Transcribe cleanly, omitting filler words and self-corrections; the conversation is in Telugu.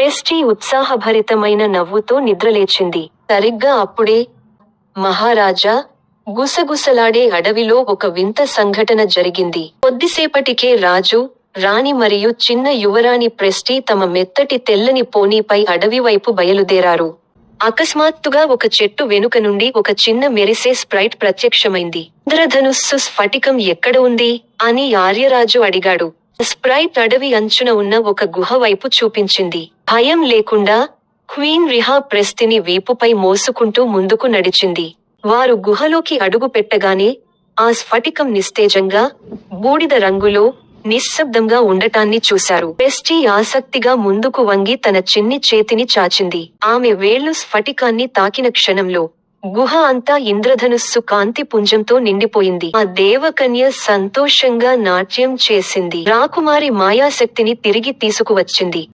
ప్రెస్టీ ఉత్సాహభరితమైన నవ్వుతో నిద్రలేచింది. సరిగ్గా అప్పుడే, మహారాజా, గుసగుసలాడే అడవిలో ఒక వింత సంఘటన జరిగింది. కొద్దిసేపటికే రాజు, రాణి మరియు చిన్న యువరాణి ప్రెస్టీ తమ మెత్తటి తెల్లని పోనీపై అడవివైపు బయలుదేరారు. అకస్మాత్తుగా ఒక చెట్టు వెనుక నుండి ఒక చిన్న మెరిసే స్ప్రైట్ ప్రత్యక్షమైంది. ఇంద్రధనుస్సు స్ఫటికం ఎక్కడ ఉంది? అని ఆర్యరాజు అడిగాడు. స్ప్రైట్ అడవి అంచున ఉన్న ఒక గుహ వైపు చూపించింది. భయం లేకుండా, క్వీన్ రిహా ప్రెస్టీని వీపుపై మోసుకుంటూ ముందుకు నడిచింది. వారు గుహలోకి అడుగు పెట్టగానే, ఆ స్ఫటికం నిస్తేజంగా, బూడిద రంగులో, నిశ్శబ్దంగా ఉండటాన్ని చూశారు. ప్రెస్టీ ఆసక్తిగా ముందుకు వంగి తన చిన్ని చేతిని చాచింది. ఆమె వేళ్లు స్ఫటికాన్ని తాకిన క్షణంలో, గుహ అంతా ఇంద్రధనుస్సు కాంతి పుంజంతో నిండిపోయింది. ఆ దేవకన్య సంతోషంగా నాట్యం చేసింది. రాకుమారి మాయాశక్తిని తిరిగి తీసుకువచ్చింది.